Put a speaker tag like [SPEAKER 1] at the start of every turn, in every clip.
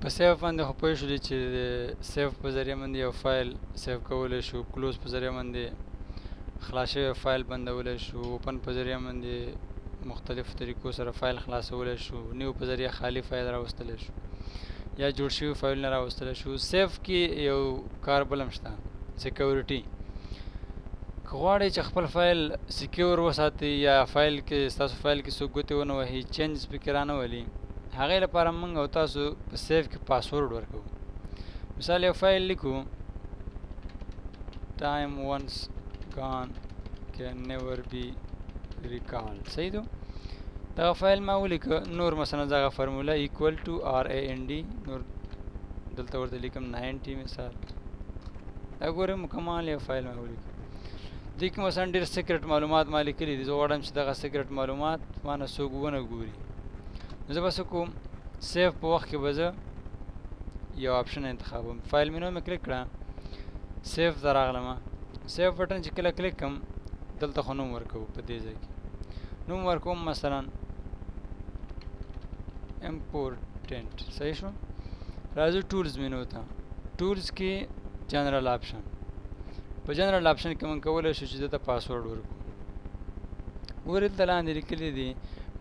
[SPEAKER 1] په سیو باندې خو پوه شولې چې د سیو په ذریعه باندې یو فایل سیو کولی شو، کلوز په ذریعه باندې خلاص شوی فایل بندولی شو، اوپن په ذریعه باندې مختلفو طریقو سره فایل خلاصولی شو، نیو په ذریعه خالی فایل راوستلی شو یا جوړ شوي فایلونه راوستلی شو. سیف کې یو کار بل هم شته، سیکیورټي. که غواړئ چې خپل فایل سیکیور وساتئ یا فایل کې ستاسو فایل کې څوک ګوتې ونه وهي، چینجز پکې رانه ولي، هغې لپاره موږ او تاسو په سیف کې پاسورډ ورکوو. مثال یو فایل لیکو time once gone can never be recalled. صحیح ده؟ دغه فایل ما ولیکه، نور مثلا دغه فرموله equal to RAND، نور دلته ورته لیکم 90 مثال. دا ګورئ مکمل یو فایل ما ولیکه. دې کې مثلا ډېر سیکرټ معلومات ما لیکلي دي، زه غواړم چې دغه سیکرټ معلومات ما نه څوک ونه ګوري. نو زه به څه کوم، سیف په وخت کې به زه یو آپشن انتخابوم. فایل مینو مې کلیک کړه، سیف ته راغلم. سیف بټن چې کله کلیک کړم دلته خو نوم ورکوو. په دې ځای کې نوم ورکوم مثلا امپورټنټ. صحیح شو؟ راځو ټولز مینو ته. ټولز کې جنرال آپشن. په جنرال آپشن کې موږ کولی شو چې دلته پاسورډ ورکړو. ګورئ دلته لاندې لیکلي دي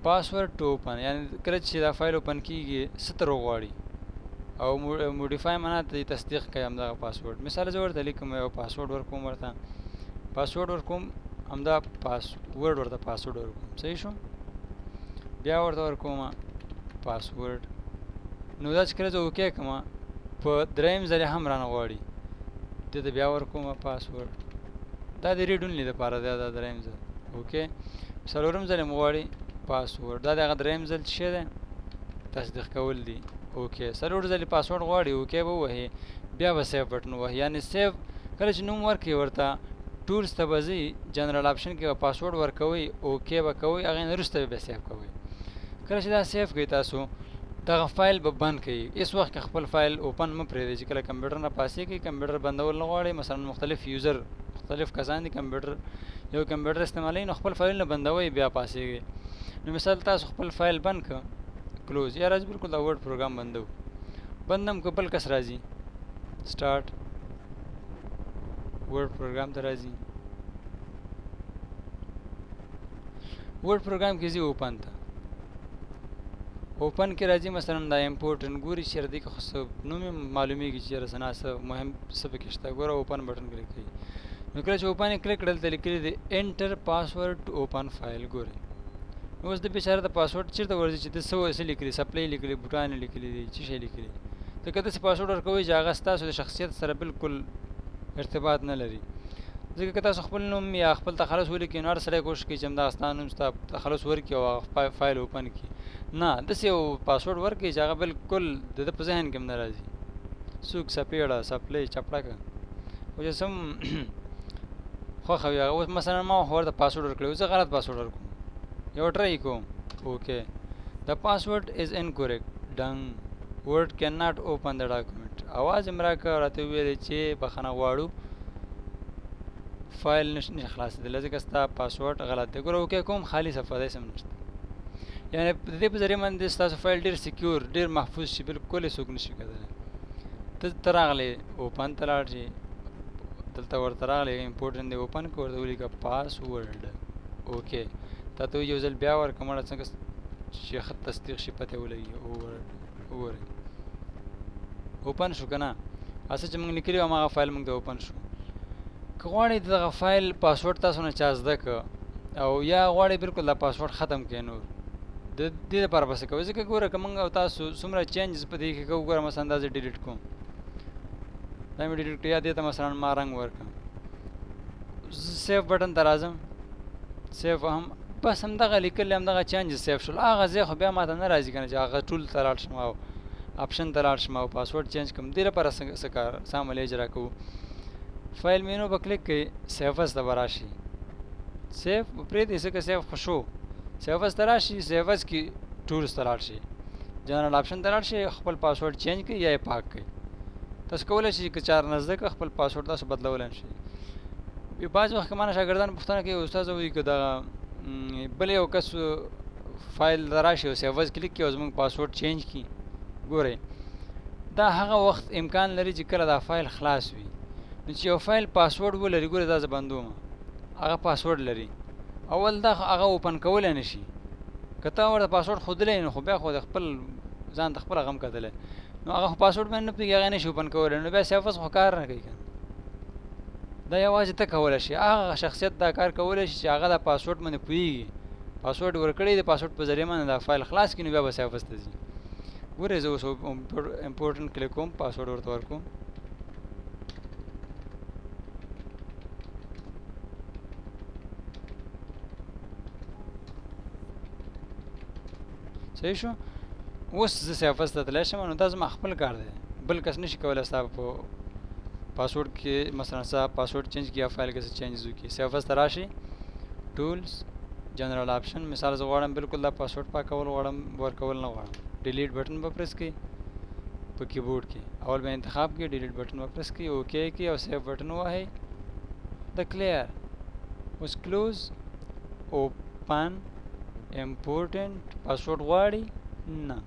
[SPEAKER 1] پاسورډ ټو اوپن، یعنې کله چې دا فایل اوپن کېږي څه تر وغواړي او موډیفای معنا ته تصدیق کوي همدغه پاسورډ. مثال زه ورته لیکم یو پاسورډ ورکوم، ورته پاسورډ ورکوم، همدا پاسورډ ورته پاسورډ ورکوم. صحیح شو؟ بیا ورته ورکوم پاسورډ. نو دا چې کله زه اوکې کړم په دریم ځل هم رانه غواړي، دې ته بیا ورکوم پاسورډ. دا د ریډ اونلي دپاره دی، دا دریم ځل. اوکې، څلورم ځل هم غواړي پاسورډ، دا د هغه دریم ځل چې شی دی تصدیق کول دي. اوکې، څلور ځلې پاسورډ غواړي، اوکې به ووهي، بیا به سیف بټن ووهي. یعنې سیف کله چې نوم ورکړي ورته ټولز ته به ځئ، جنرال آپشن کې به پاسورډ ورکوئ، اوکې به کوئ، هغې نه وروسته به بیا سیف کوئ. کله چې دا سیف کوئ تاسو دغه فایل به بند کوئ. هېڅ وخت کې خپل فایل اوپن مه پرېږدئ چې کله کمپیوټر نه پاسېږئ، کمپیوټر بندول نه غواړئ. مثلا مختلف یوزر، مختلف کسان دي کمپیوټر، یو کمپیوټر استعمالوي، نو خپل فایلونه بندوئ بیا پاسېږئ. نو مثال تاسو خپل فایل بند کړه، کلوز، یا راځي بالکل دا ورډ پروګرام بندو، بندم که بل کس راځي سٹارټ ورډ پروګرام ته راځي، ورډ پروګرام کې ځي اوپن ته. اوپن کې راځي مثلا دا امپورټنټ، ګوري چېرې دی که خو څه نوم یې معلومېږي چې چېرې څه ناسته مهم څه پکې شته. ګوره اوپن بټن کلیک کوي. نو کله چې اوپن یې کلیک کړل دلته لیکلي دي انټر پاسورډ ټو اوپن فایل. ګورئ اوس د بیچاره د پاسورډ چېرته ورځي چې د څه لیکلي، سپلی لیکلي، بوټان یې لیکلي دي، څه شی لیکلي. ته که داسې پاسورډ ورکوئ چې هغه ستاسو د شخصیت سره بالکل ارتباط نه لري. ځکه که تاسو خپل نوم یا خپل تخلص ولیکئ نو هر سړی کوشش کوي چې همدغه ستا نوم ستا تخلص ورکړي او هغه فایل اوپن کړي. نه، داسې یو پاسورډ ورکړئ چې هغه بالکل د ده په ذهن کې هم نه راځي. څوک سپېړه، سپلی، چپړکه، خو چې سم خوښه وي هغه. اوس مثلا ما ورته پاسورډ ورکړی، زه غلط پاسورډ ورکوم، یو ټرای کوم. اوکې، د پاسورډ از انکورکټ، ډنګ، ورډ کین ناٹ اوپن د ډاکومنټ. اواز یې م راکړه، راته ویلې چې بخښنه غواړو فایل نشي خلاصېدلی ځکه ستا پاسورډ غلط دی. ګوره اوکې کوم، خالي صفحه داسې هم نشته. یعنې د دې په ذریعه باندې ستاسو فایل ډېر سیکیور، ډېر محفوظ شي، بالکل یې څوک نشي کېدلی. ته راغلی اوپن ته لاړ شي، دلته ورته راغلی امپورټنټ دی، اوپن کړه، ورته ولیکه پاسورډ. اوکې، تا ته یو ځل بیا ورکړه، مړه څنګه چې ښه تصدیق شي، پته ولګي. وګورئ اوپن شو که نه، هسې چې موږ لیکلي وو هماغه فایل موږ ته اوپن شو. که غواړئ دغه فایل پاسورډ تاسو نه چا زده که او یا غواړئ بالکل دا پاسورډ ختم کړئ، نور د دې لپاره به څه کوئ. ځکه ګوره که موږ او تاسو څومره چینجز په دې کې کوو، ګوره مثلا دا زه ډیلیټ کوم، دا مې ډیلیټ کړه، یا دې ته مثلا ما رنګ ورکړم، سیف بټن ته راځم، سیف هم بس همدغه لیکل، همدغه چینجز سیف شول. هغه ځای خو بیا ماته نه راځي که نه چې هغه ټول ته لاړ شم او آپشن ته لاړ شم او پاسورډ چینج کړم. دې لپاره څه کار څه عمل اجرا کوو. فایل مینو به کلیک کړئ، سیفز ته به راشي، سیف پرېږدئ ځکه سیف خو شو، سیفز ته راشي، سیفز کې ټولز ته لاړ شي، جنرال آپشن ته لاړ شي، خپل پاسورډ چینج کړئ یا یې پاک کړئ. تاسو کولی شئ که چار نه زده که خپل پاسورډ تاسو بدلولی هم شئ. بعض وخت که ما نه شاګردان پوښتنه کوي استاده وایي که دغه بل یو کس فایل ته راشي او سیفز کلیک کړي او زموږ پاسورډ چینج کړي. ګورئ دا هغه وخت امکان لري چې کله دا فایل خلاص وي. نو چې یو فایل پاسورډ ولري، ګوره دا زه بندوم، هغه پاسورډ لري، اول دا هغه اوپن کولی نه شي. که ته ورته پاسورډ ښودلی نو خو بیا خو د خپل ځان ته خپله غم کتلی، نو هغه خو پاسورډ باندې نه پوهېږي، هغه نه شي اوپن کولی، نو بیا سیفس خو کار نه کوي که نه. دا یوازې ته کولی شي، هغه شخصیت دا کار کولی شي چې هغه دا پاسورډ باندې پوهېږي، پاسورډ ورکړی د پاسورډ په ذریعه باندې دا فایل خلاص کړي، نو بیا به سیفس ته ځي. ګورئ زه اوس امپورټنټ کلیک کوم، پاسورډ ورته ورکوم. صحیح شو. اوس زه سیفس ته تللی شم، نو دا زما خپل کار دی، بل کس نشي کولی ستا په پاسورډ کې مثلا ستا پاسورډ چینج کړي یا فایل کې څه چینجز وکړي. سیفس ته راشي، ټولز، جنرال آپشن، مثال زه غواړم بالکل دا پاسورډ پاکول غواړم، ورکول نه غواړم، ډیلیټ بټن به پرس کړئ په کیبورډ کې، اول به انتخاب کړئ، ډیلیټ بټن به پرس کړئ، اوکې کړئ او سیف بټن ووهئ. د کلیر اوس کلوز، اوپن، امپورټنټ، پاسورډ غواړي؟ نه.